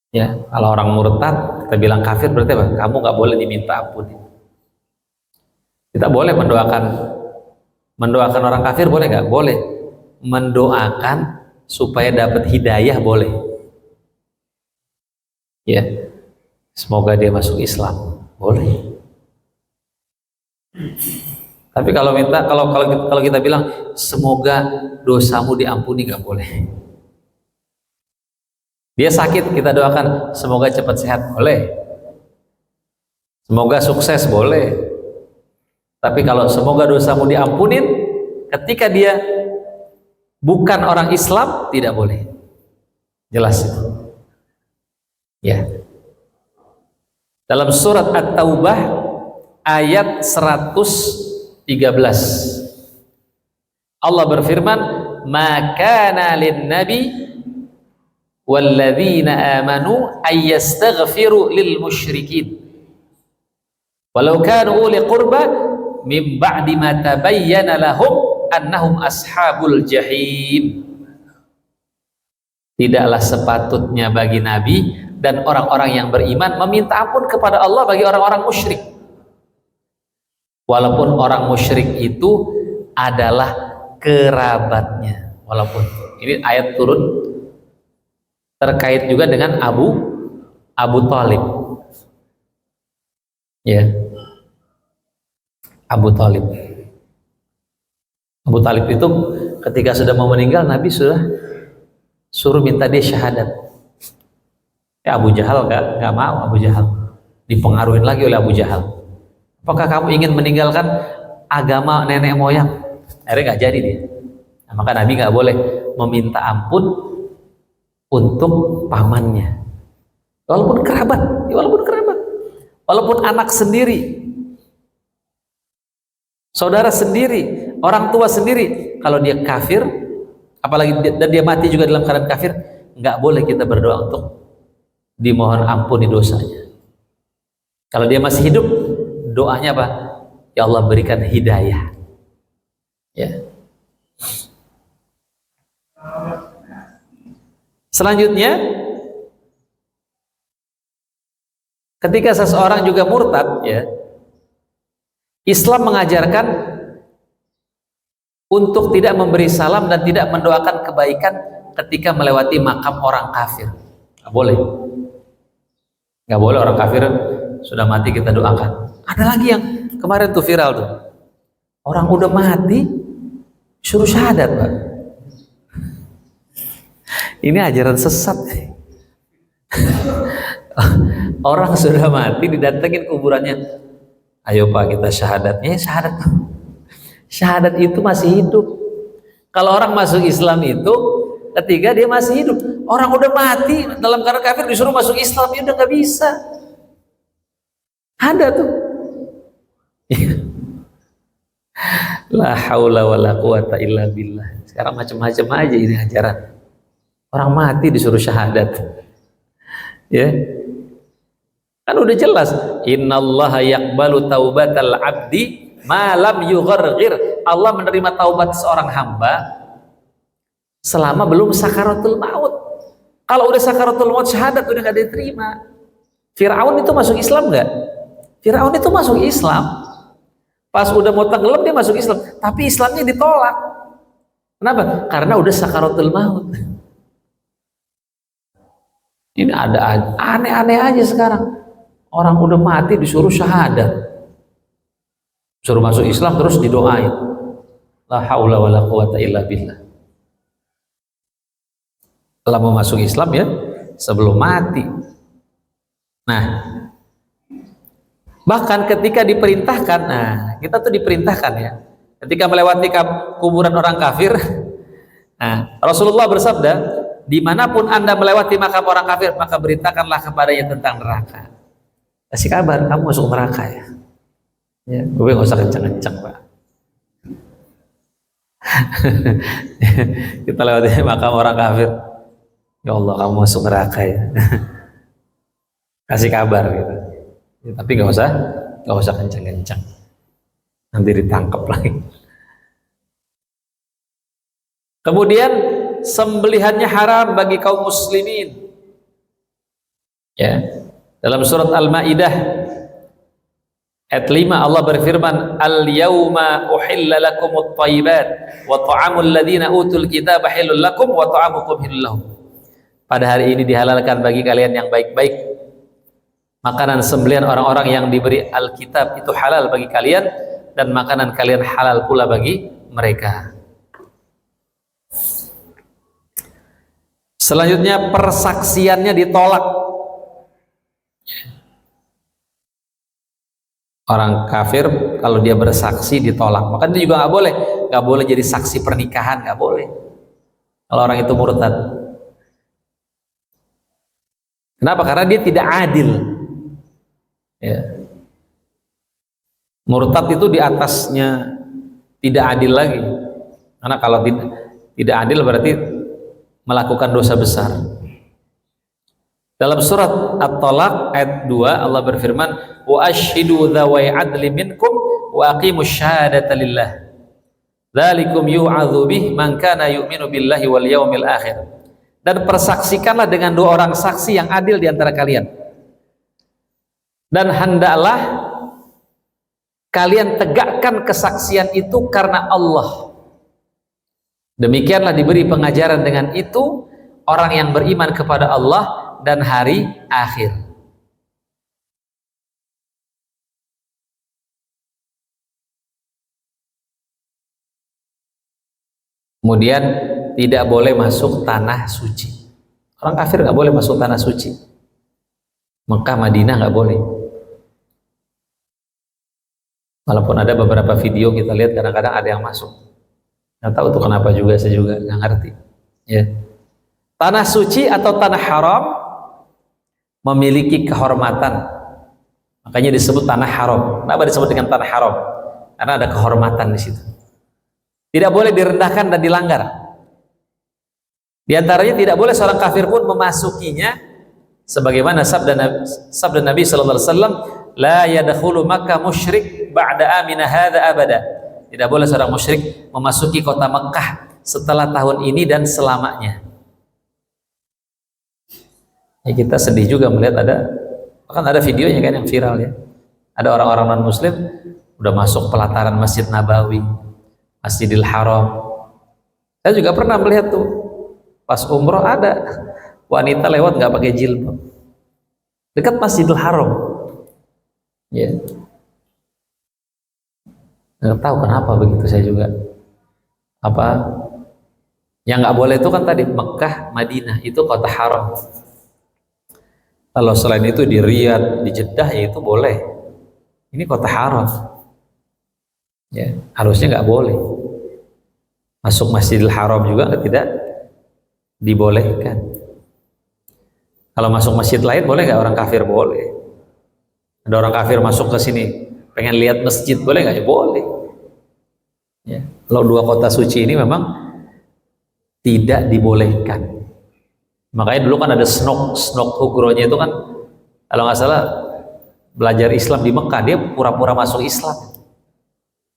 Ya, kalau orang murtad kita bilang kafir berarti apa? Kamu nggak boleh diminta ampuni. Kita boleh mendoakan orang kafir, boleh nggak? Boleh. Mendoakan supaya dapat hidayah, boleh. Ya, semoga dia masuk Islam, boleh. Tapi kalau kita bilang semoga dosamu diampuni, nggak boleh. Dia sakit, kita doakan semoga cepat sehat, boleh. Semoga sukses, boleh. Tapi kalau semoga dosamu diampunin, ketika dia bukan orang Islam, tidak boleh. Jelas itu. Ya. Dalam surat At-Taubah ayat 113, Allah berfirman, "Maka lin nabi walladzina amanu ayyastaghfiru lil musyrikin walau kanu uli qurba min ba'di ma tabayyana lahum annahum ashabul jahim." Tidaklah sepatutnya bagi nabi dan orang-orang yang beriman meminta ampun kepada Allah bagi orang-orang musyrik, walaupun orang musyrik itu adalah kerabatnya. Walaupun ini ayat turun terkait juga dengan Abu Thalib. Ya. Abu Thalib. Abu Thalib itu ketika sudah mau meninggal, Nabi sudah suruh minta dia syahadat. Ya, Abu Jahal nggak mau. Abu Jahal dipengaruhi lagi oleh Abu Jahal. Apakah kamu ingin meninggalkan agama nenek moyang? Akhirnya nggak jadi dia. Nah, maka Nabi nggak boleh meminta ampun untuk pamannya, walaupun kerabat, walaupun anak sendiri, saudara sendiri, orang tua sendiri. Kalau dia kafir, apalagi dan dia mati juga dalam keadaan kafir, nggak boleh kita berdoa untuk dimohon ampuni dosanya. Kalau dia masih hidup, doanya apa? Ya Allah, berikan hidayah. Ya. Selanjutnya, ketika seseorang juga murtad, ya, Islam mengajarkan untuk tidak memberi salam dan tidak mendoakan kebaikan ketika melewati makam orang kafir. Nggak boleh. Nggak boleh orang kafir sudah mati kita doakan. Ada lagi yang kemarin tuh viral tuh, orang udah mati suruh syahadat, Pak. Ini ajaran sesat. Orang sudah mati didatengin kuburannya, ayo Pak kita syahadatnya. Syahadat, syahadat itu masih hidup. Kalau orang masuk Islam itu ketika dia masih hidup. Orang udah mati dalam keadaan kafir disuruh masuk Islam, ya udah nggak bisa. Ada tuh. La haula wala quwata illa billah. Sekarang macam-macam aja ini ajaran. Orang mati disuruh syahadat. Ya. Kan udah jelas, innallaha yaqbalu taubatal abdi ma lam yugharghir. Allah menerima taubat seorang hamba selama belum sakaratul maut. Kalau udah sakaratul maut, syahadat udah gak diterima. Firaun itu masuk Islam nggak? Firaun itu masuk Islam. Pas udah mau tenggelam dia masuk Islam, tapi Islamnya ditolak. Kenapa? Karena udah sakaratul maut. Ini ada aneh-aneh aja sekarang. Orang udah mati disuruh syahadat, suruh masuk Islam terus didoain. La haula wala quwata illa billah. Kalau mau masuk Islam ya sebelum mati. Nah, Bahkan ketika diperintahkan, nah kita tuh diperintahkan ya, ketika melewati kuburan orang kafir, nah Rasulullah bersabda, dimanapun anda melewati makam orang kafir, maka beritakanlah kepadanya tentang neraka. Kasih kabar, kamu masuk neraka ya. Ya, gue nggak usah kencang-kencang pak. Kita lewati makam orang kafir, ya Allah kamu masuk neraka ya. Kasih kabar gitu. Ya, tapi nggak usah kencang-kencang. Nanti ditangkap lagi. Kemudian sembelihannya haram bagi kaum muslimin. Ya. Dalam surat Al-Maidah ayat 5 Allah berfirman, "Al-yauma uhilla lakumut thayyibat wa ta'amul ladzina utul kitaba halal lakum wa ta'amukum halal lahum." Pada hari ini dihalalkan bagi kalian yang baik-baik. Makanan sembelihan orang-orang yang diberi Alkitab itu halal bagi kalian, dan makanan kalian halal pula bagi mereka. Selanjutnya persaksiannya ditolak. Orang kafir kalau dia bersaksi ditolak, maka dia juga nggak boleh jadi saksi pernikahan, nggak boleh. Kalau orang itu murtad. Kenapa? Karena dia tidak adil. Ya. Murtad itu di atasnya tidak adil lagi, karena kalau tidak adil berarti melakukan dosa besar. Dalam surat At-Talaq ayat 2 Allah berfirman, wa ashhidu dzawai adli minkum wa aqimus syahadata lillah dzalikum yu'adzu bih man kana yu'minu billahi wal yaumil akhir. Dan persaksikanlah dengan 2 orang saksi yang adil di antara kalian, dan hendaklah kalian tegakkan kesaksian itu karena Allah. Demikianlah diberi pengajaran dengan itu orang yang beriman kepada Allah dan hari akhir. Kemudian tidak boleh masuk tanah suci. Orang kafir nggak boleh masuk tanah suci. Mekah, Madinah nggak boleh. Walaupun ada beberapa video kita lihat kadang-kadang ada yang masuk. Nggak tahu tuh kenapa juga, saya juga nggak ngerti. Ya. Tanah suci atau tanah haram memiliki kehormatan. Makanya disebut tanah haram. Kenapa disebut dengan tanah haram? Karena ada kehormatan di situ. Tidak boleh direndahkan dan dilanggar. Di antaranya tidak boleh seorang kafir pun memasukinya, sebagaimana sabda Nabi sallallahu alaihi wasallam, la yadkhulu Makkah musyrik ba'da amina hadza abada. Tidak boleh seorang musyrik memasuki kota Mekah setelah tahun ini dan selamanya. Ya, kita sedih juga melihat bahkan ada videonya kan yang viral ya. Ada orang-orang non muslim udah masuk pelataran Masjid Nabawi, Masjidil Haram. Saya juga pernah melihat tuh pas umroh ada wanita lewat nggak pakai jilbab dekat Masjidil Haram. Ya. Nggak tahu kenapa begitu, saya juga. Apa yang nggak boleh itu kan tadi Mekah, Madinah itu kota haram. Kalau selain itu di Riyadh, di Jeddah ya itu boleh. Ini kota haram. Ya, harusnya nggak boleh. Masuk Masjidil Haram juga tidak dibolehkan. Kalau masuk masjid lain boleh nggak? Orang kafir boleh. Ada orang kafir masuk ke sini pengen lihat masjid, boleh nggak? Ya boleh. Ya. Kalau 2 kota suci ini memang tidak dibolehkan. Makanya dulu kan ada Snok Nugroho itu kan, kalau nggak salah belajar Islam di Mekah, dia pura-pura masuk Islam.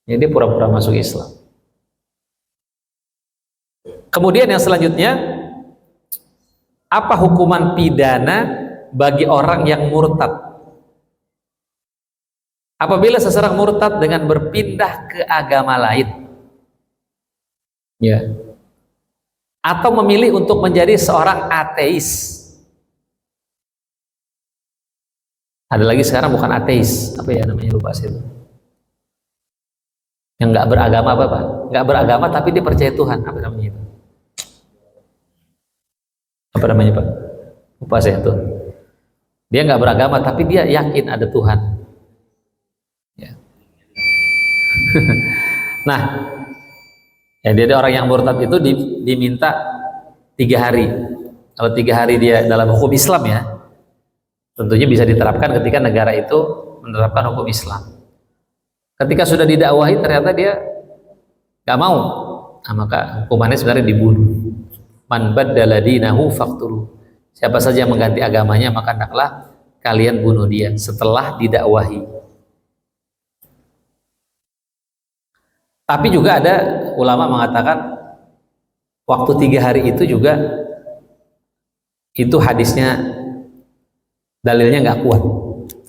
Ya, dia pura-pura masuk Islam. Kemudian yang selanjutnya, apa hukuman pidana bagi orang yang murtad? Apabila seseorang murtad dengan berpindah ke agama lain, ya, atau memilih untuk menjadi seorang ateis. Ada lagi sekarang bukan ateis, apa ya namanya, lupa sih itu. Yang nggak beragama apa Pak? Nggak beragama tapi dia percaya Tuhan, apa namanya itu? Apa namanya Pak? Lupa saya itu. Dia nggak beragama tapi dia yakin ada Tuhan. Nah, ya dia orang yang murtad itu diminta 3 hari. Kalau 3 hari dia dalam hukum Islam ya, tentunya bisa diterapkan ketika negara itu menerapkan hukum Islam. Ketika sudah didakwahi ternyata dia nggak mau, nah, maka hukumannya sebenarnya dibunuh. Man baddala dinahu faqtuluh. Siapa saja yang mengganti agamanya maka hendaklah kalian bunuh dia setelah didakwahi. Tapi juga ada ulama mengatakan waktu 3 hari itu juga itu hadisnya dalilnya nggak kuat.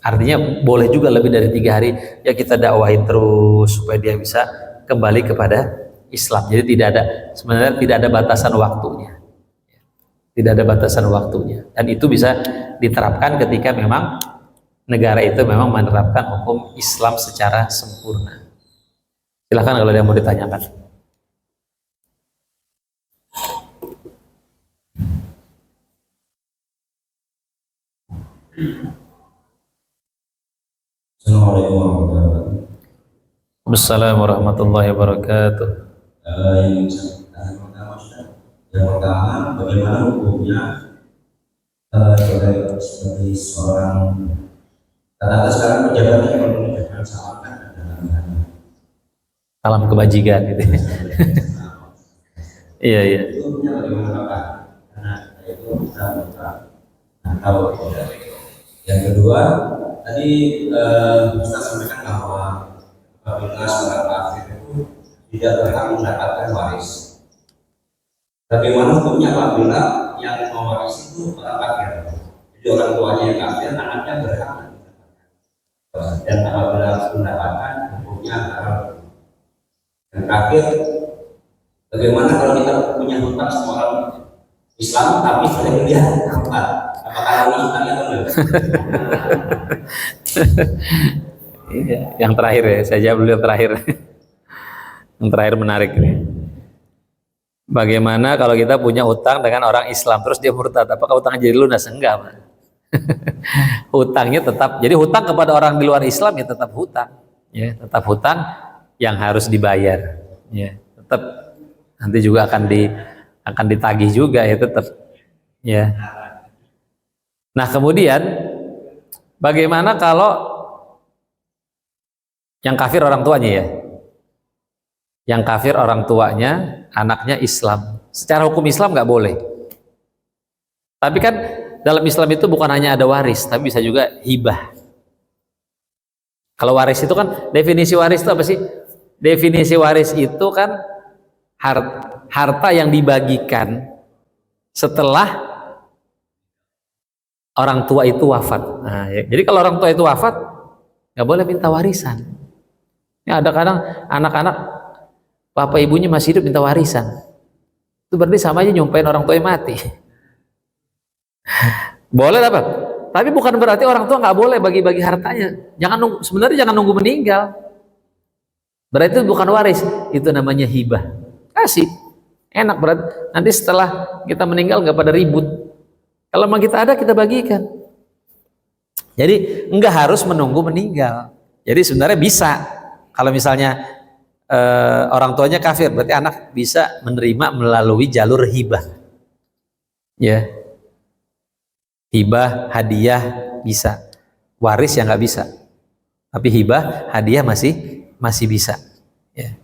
Artinya boleh juga lebih dari 3 hari ya kita dakwahin terus supaya dia bisa kembali kepada Islam. Jadi sebenarnya tidak ada batasan waktunya. Tidak ada batasan waktunya. Dan itu bisa diterapkan ketika memang negara itu memang menerapkan hukum Islam secara sempurna. Silahkan kalau ada yang mau ditanyakan. Assalamualaikum warahmatullahi wabarakatuh. Yang pertama, bagaimana hukumnya sebagai seorang, karena sekarang pejabat yang menunjukkan salam kan Salam kebajikan gitu. Iya iya. itu hukumnya bagaimana Pak? Karena itu kita tahu. Yang kedua, tadi kita sampaikan bahwa apabila seorang kafir itu tidak berhak mendapatkan waris. Bagaimana hukumnya apabila yang mewarisi itu orang kafir? Jadi orang tuanya yang kafir, anaknya berhak mendapatkan. Dan apabila mendapatkan, hukumnya adalah yang terakhir, bagaimana kalau kita punya hutang sama orang Islam tapi sering dia hutang? Apakah orang hutangnya atau enggak? Iya, yang terakhir ya, saya jawab dulu yang terakhir. Yang terakhir menarik nih. Bagaimana kalau kita punya hutang dengan orang Islam terus dia murtad, apakah hutangnya jadi lunas? Enggak, Pak. Hutangnya tetap, jadi hutang kepada orang di luar Islam ya tetap hutang, ya tetap hutang yang harus dibayar, ya tetap nanti juga akan ditagih juga ya tetap, ya. Nah kemudian bagaimana kalau yang kafir orang tuanya ya? Yang kafir orang tuanya, anaknya Islam. Secara hukum Islam nggak boleh. Tapi kan dalam Islam itu bukan hanya ada waris, tapi bisa juga hibah. Kalau waris itu kan, definisi waris itu apa sih? Definisi waris itu kan harta yang dibagikan setelah orang tua itu wafat. Nah, ya. Jadi kalau orang tua itu wafat, nggak boleh minta warisan. Ya, ada kadang anak-anak bapak ibunya masih hidup minta warisan, itu berarti sama aja nyumpain orang tua yang mati. Boleh dapat, tapi bukan berarti orang tua nggak boleh bagi-bagi hartanya. Sebenarnya jangan nunggu meninggal. Berarti itu bukan waris, itu namanya hibah. Kasih, enak berarti. Nanti setelah kita meninggal nggak pada ribut. Kalau memang kita ada kita bagikan. Jadi nggak harus menunggu meninggal. Jadi sebenarnya bisa. Kalau misalnya orang tuanya kafir, berarti anak bisa menerima melalui jalur hibah, ya, hibah, hadiah bisa, waris yang nggak bisa, tapi hibah, hadiah masih bisa, ya.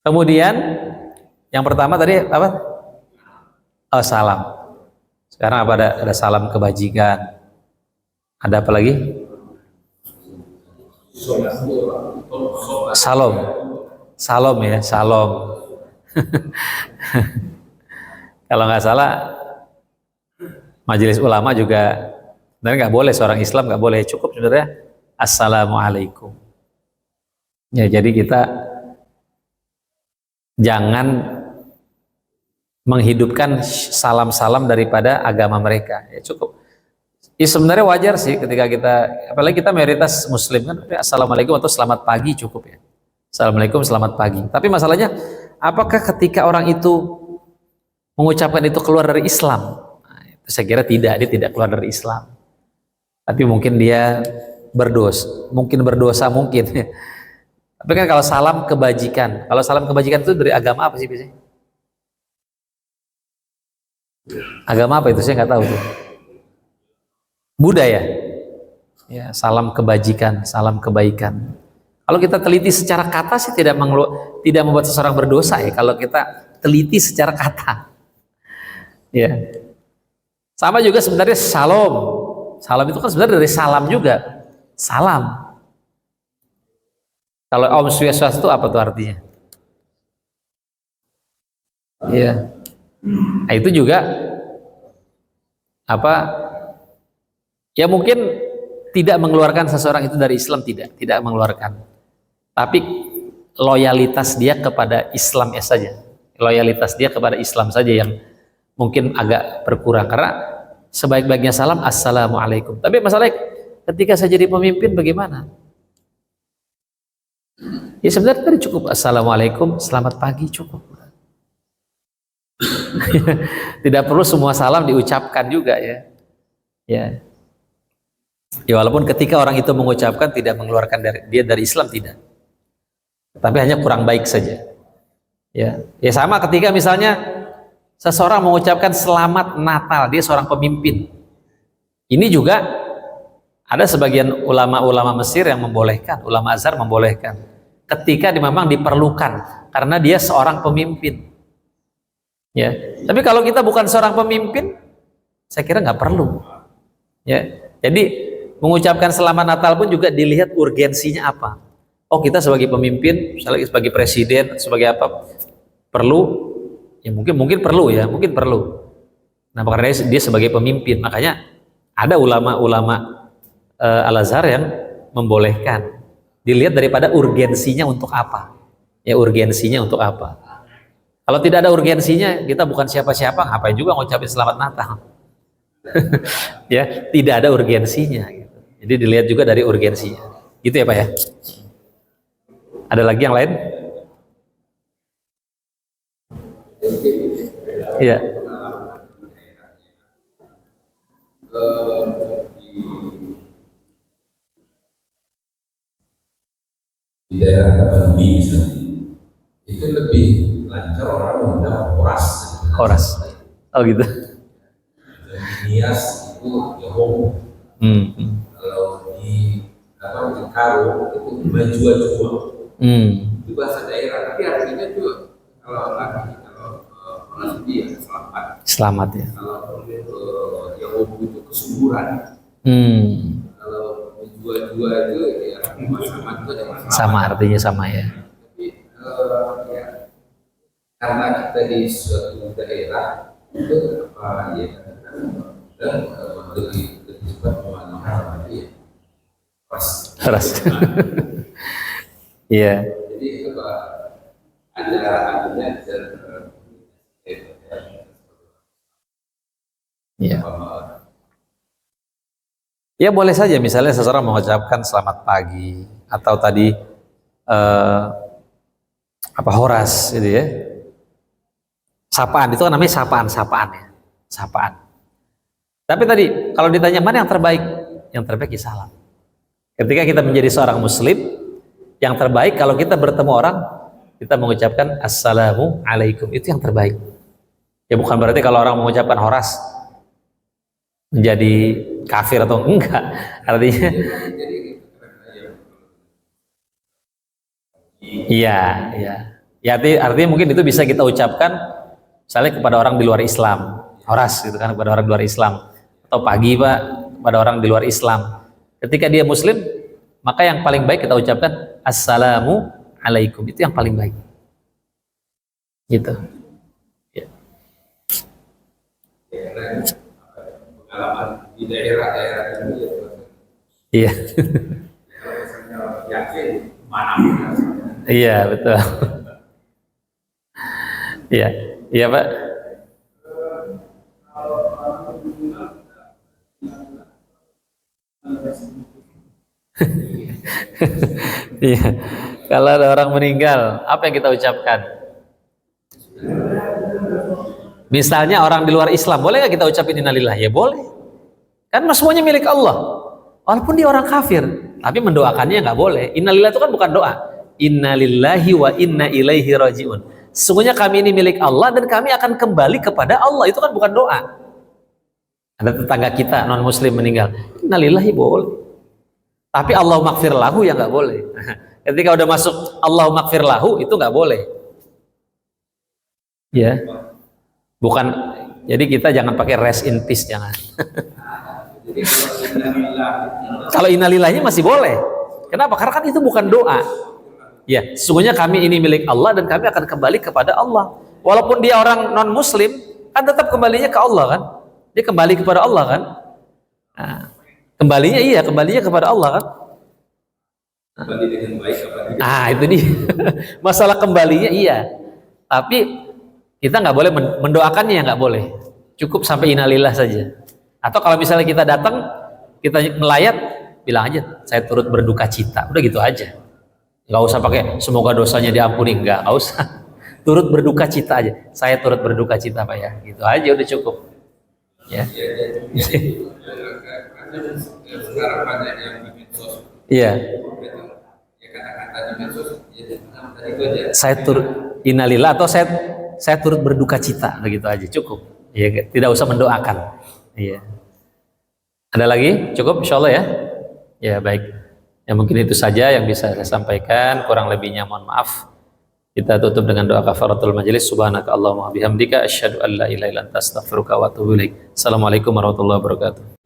Kemudian yang pertama tadi apa? Oh, salam. Sekarang apa ada salam kebajikan, ada apa lagi? Salam ya, salam. Kalau nggak salah majelis ulama juga sebenarnya nggak boleh, seorang Islam nggak boleh, cukup sebenarnya assalamualaikum. Ya, jadi kita jangan menghidupkan salam-salam daripada agama mereka, ya cukup. Ya sebenarnya wajar sih ketika kita, apalagi kita mayoritas muslim kan, assalamualaikum atau selamat pagi cukup ya. Assalamualaikum, selamat pagi. Tapi masalahnya, apakah ketika orang itu mengucapkan itu keluar dari Islam? Nah, itu saya kira tidak, dia tidak keluar dari Islam. Tapi mungkin dia berdosa, mungkin. Tapi kan kalau salam kebajikan, kalau salam kebajikan itu dari agama apa sih biasanya? Agama apa itu? Saya nggak tahu tuh. Budaya. Ya, salam kebajikan, salam kebaikan. Kalau kita teliti secara kata sih tidak membuat seseorang berdosa ya. Kalau kita teliti secara kata, ya. Sama juga sebenarnya salam. Salam itu kan sebenarnya dari salam juga. Salam. Kalau Om Swastiastu itu apa tuh artinya? Iya. Nah, itu juga apa? Ya mungkin tidak mengeluarkan seseorang itu dari Islam, tidak mengeluarkan. Tapi loyalitas dia kepada Islam saja. Loyalitas dia kepada Islam saja yang mungkin agak berkurang, karena sebaik-baiknya salam assalamualaikum. Tapi masalahnya ketika saya jadi pemimpin bagaimana? Ya sebenarnya tadi cukup assalamualaikum, selamat pagi cukup. Tidak perlu semua salam diucapkan juga ya. Ya. Ya walaupun ketika orang itu mengucapkan tidak mengeluarkan dia dari Islam, tidak. Tapi hanya kurang baik saja. Ya. Ya sama ketika misalnya seseorang mengucapkan selamat Natal, dia seorang pemimpin. Ini juga ada sebagian ulama-ulama Mesir yang membolehkan, ulama Azhar membolehkan. Ketika memang diperlukan, karena dia seorang pemimpin. Ya, tapi kalau kita bukan seorang pemimpin, saya kira nggak perlu. Ya, jadi mengucapkan selamat Natal pun juga dilihat urgensinya apa. Oh, kita sebagai pemimpin, misalnya sebagai presiden, sebagai apa, perlu? Ya mungkin perlu ya, mungkin perlu. Nah, karena dia sebagai pemimpin, makanya ada ulama-ulama Al-Azhar yang membolehkan. Dilihat daripada urgensinya untuk apa. Ya urgensinya untuk apa. Kalau tidak ada urgensinya, kita bukan siapa-siapa, ngapain juga ngucapin selamat Natal. Ya, tidak ada urgensinya gitu. Jadi dilihat juga dari urgensinya. Gitu ya Pak ya. Ada lagi yang lain? Iya. Di daerah Tapanuli misalnya itu lebih lancar orang mengundang horas. Oh gitu. Nias itu Yahoo. Kalau di Karo itu Bajua. Itu bahasa daerah, tapi artinya juga kalau horas dia Selamat ya. Kalau Yahoo itu kesuburan. Kalau Bajua itu ya sama itu ada masalah. Sama artinya sama ya. Tapi ya, karena kita di suatu daerah itu apa ya dan lebih cepat memahami dia ras. Iya. Jadi apa ada Iya. Ya boleh saja misalnya seseorang mengucapkan selamat pagi atau tadi horas gitu ya. Sapaan itu kan namanya sapaan ya. Sapaan. Tapi tadi kalau ditanya mana yang terbaik? Yang terbaik ya salam. Ketika kita menjadi seorang muslim, yang terbaik kalau kita bertemu orang, kita mengucapkan assalamu alaikum, itu yang terbaik. Ya bukan berarti kalau orang mengucapkan horas menjadi kafir atau enggak, artinya iya ya artinya mungkin itu bisa kita ucapkan misalnya kepada orang di luar Islam, horas gitu kan, kepada orang di luar Islam, atau pagi Pak kepada orang di luar Islam. Ketika dia muslim, maka yang paling baik kita ucapkan assalamu alaikum, itu yang paling baik gitu ya. Pengalaman di daerah-daerah itu ya. Iya. Kalau misalnya yakin mana Iya betul. Iya Pak. Iya. Kalau ada orang meninggal, apa yang kita ucapkan? Misalnya orang di luar Islam, boleh nggak kita ucapin innalillah? Ya boleh. Kan semuanya milik Allah. Walaupun dia orang kafir, tapi mendoakannya nggak boleh. Innalillah itu kan bukan doa. inna lillahi wa inna ilaihi rajiun. Sesungguhnya kami ini milik Allah dan kami akan kembali kepada Allah. Itu kan bukan doa. Ada tetangga kita non muslim meninggal, inna lillahi boleh. Tapi Allah maghfir lahu ya nggak boleh. Ketika udah masuk Allah maghfir lahu itu nggak boleh. Ya. Bukan, jadi kita jangan pakai rest in peace, jangan. Jadi kalau innalillah, Kalau innalillahnya masih boleh. Kenapa? Karena kan itu bukan doa. Ya, sesungguhnya kami ini milik Allah dan kami akan kembali kepada Allah. Walaupun dia orang non muslim, kan tetap kembalinya ke Allah kan? Dia kembali kepada Allah kan? Nah, kembalinya kepada Allah kan? kembali dengan baik apa tidak? Ah, itu dia. Masalah kembalinya iya. Tapi kita nggak boleh mendoakannya, nggak boleh. Cukup sampai innalillah saja. Atau kalau misalnya kita datang, kita melayat, bilang aja, saya turut berduka cita. Udah gitu aja. Nggak usah pakai semoga dosanya diampuni, nggak usah. Turut berduka cita aja. Saya turut berduka cita Pak ya. Gitu aja udah cukup. Ya. Karena sekarang banyak yang di medsos. Iya. Ya kata-kata di medsos, ya tadi itu aja. Saya turut innalillah atau saya turut berduka cita, begitu aja cukup. Ya, tidak usah mendoakan. Iya. Ada lagi? Cukup insyaallah ya. Ya baik. Ya mungkin itu saja yang bisa saya sampaikan, kurang lebihnya mohon maaf. Kita tutup dengan doa kafaratul majelis. Subhanaka Allahumma bihamdika asyhadu an la ilaha illa anta astaghfiruka wa atubu ilaik. Assalamualaikum warahmatullahi wabarakatuh.